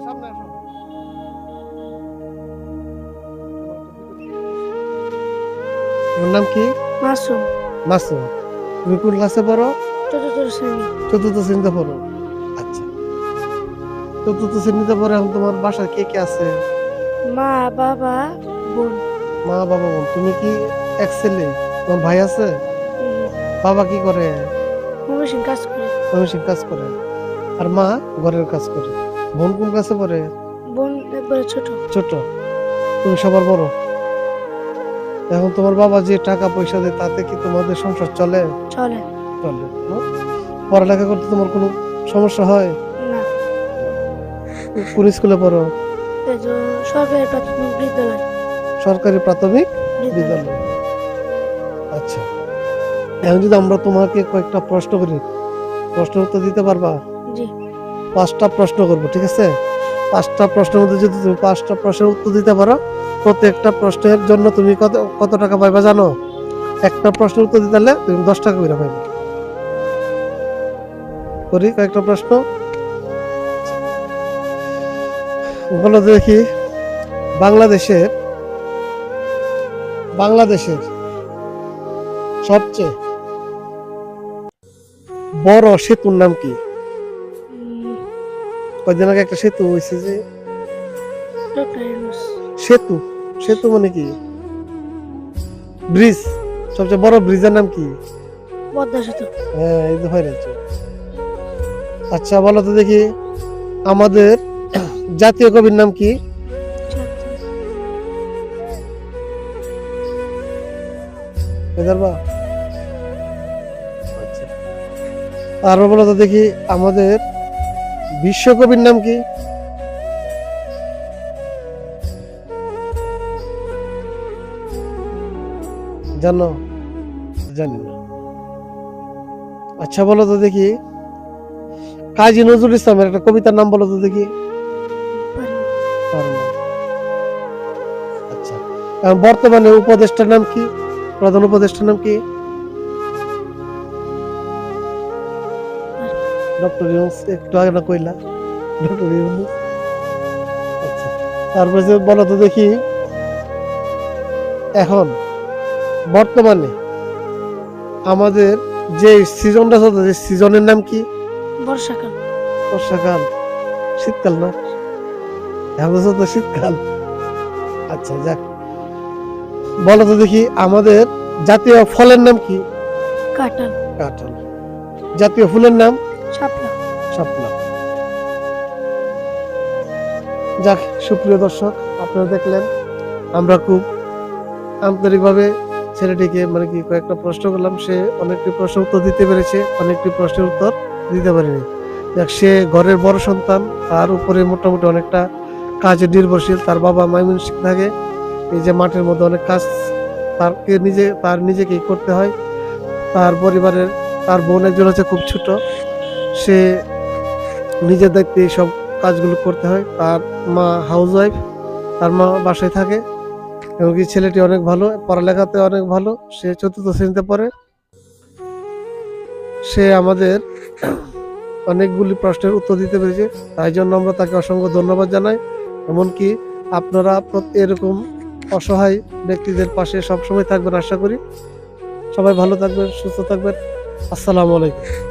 সামনে আসো। তোমার নাম কি? মাসুম। মাসুম। তুমি কোন ক্লাসে পড়ো? চতুর্থ শ্রেণী। চতুর্থ শ্রেণীতে পড়ো। আচ্ছা, চতুর্থ শ্রেণীতে পড়ে এখন তোমার বাসায় কে কে আছে? মা, বাবা, বোন। মা, বাবা, বোন। তুমি কি এক ছেলে? তোমার ভাই আছে? বাবা কি করে? মেশিন কাজ করে। মেশিন কাজ করে। আর মা ঘরের কাজ করে। বোন কোন ক্লাসে পড়ে? বোন একবারে ছোট। ছোট। তুমি সবার বড়। এখন তোমার বাবা যে টাকা পয়সা দেয় তাতে কি তোমাদের সংসার চলে? চলে চলে না? পড়ালেখা করতে তোমার কোনো সমস্যা হয়? না। কোন স্কুলে পড়ো? এই যে সরকারি প্রাথমিক বিদ্যালয়। সরকারি প্রাথমিক বিদ্যালয়। আচ্ছা, এখন যদি আমরা তোমাকে কয়েকটা প্রশ্ন করি, প্রশ্নের উত্তর দিতে পারবা? জি। 5টা প্রশ্ন করবো, ঠিক আছে? 5টা প্রশ্নের মধ্যে যদি তুমি 5টা প্রশ্নের উত্তর দিতে পারো, প্রত্যেকটা প্রশ্নের জন্য তুমি কত টাকা পাইবা জানো? একটা প্রশ্নের উত্তর দিতে পারলে তুমি 10 টাকা করে পাইবে। করি কয়েকটা প্রশ্ন। বলো দেখি, বাংলাদেশের সবচেয়ে বড় সেতুর নাম কি? কয়দিন আগে একটা সেতু হয়েছে যে। ডক্টর ইউনূস। সেতু, সেতু মানে কি? ব্রিজ। সবচেয়ে বড় ব্রিজের নাম কি? পদ্মা সেতু। হ্যাঁ, এই তো হয়ে যাচ্ছে। আচ্ছা, বলো তো দেখি, আমাদের জাতীয় কবির নাম কি? আচ্ছা, আর বলো তো দেখি, আমাদের বিশ্বকবির নাম কি? জানো? জানি না। আচ্ছা, বলো তো দেখি, কাজী নজরুল ইসলামের একটা কবিতার নাম বলো তো দেখি। পারো না। আচ্ছা, এখন বর্তমানে উপদেষ্টার নাম কি? প্রধান উপদেষ্টার নাম কি? ডক্টর ইউনূস। একটু আগে না কইলা ডক্টর ইউনূস। আচ্ছা, তারপরে যে বলো তো দেখি, এখন বর্তমানে আমাদের যে সিজনটা চলছে, যে সিজনের নাম কি? বর্ষাকাল। বর্ষাকাল। শীতকাল না? এখন তো শীতকাল। আচ্ছা, যাক। বলো তো দেখি, আমাদের জাতীয় ফলের নাম কি? কাঁঠাল। কাঁঠাল। জাতীয় ফুলের নাম? শাপলা। শাপলা। যাক, সুপ্রিয় দর্শক, আপনারা দেখলেন আমরা খুব আন্তরিকভাবে ছেলেটিকে মানে কি কয়েকটা প্রশ্ন করলাম, সে অনেকটি প্রশ্ন উত্তর দিতে পেরেছে, অনেকটি প্রশ্নের উত্তর দিতে পারেনি। যাক, সে ঘরের বড় সন্তান, তার উপরে মোটামুটি অনেকটা কাজে নির্ভরশীল। তার বাবা ময়মনসিংহ থাকে, এই যে মাঠের মধ্যে অনেক কাজ তার নিজেকেই করতে হয়। তার পরিবারের, তার বোন একজন হচ্ছে খুব ছোট, সে নিজের দায়িত্বে সব কাজগুলো করতে হয়। তার মা হাউসওয়াইফ, তার মা বাসায় থাকে। এবং কি ছেলেটি অনেক ভালো, পড়ালেখাতে অনেক ভালো, সে 4র্থ শ্রেণীতে পড়ে। সে আমাদের অনেকগুলি প্রশ্নের উত্তর দিতে পেরেছে, তাই জন্য আমরা তাকে অসংখ্য ধন্যবাদ জানাই। এমনকি আপনারা এরকম অসহায় ব্যক্তিদের পাশে সবসময় থাকবেন আশা করি। সবাই ভালো থাকবেন, সুস্থ থাকবেন। আসসালামু আলাইকুম।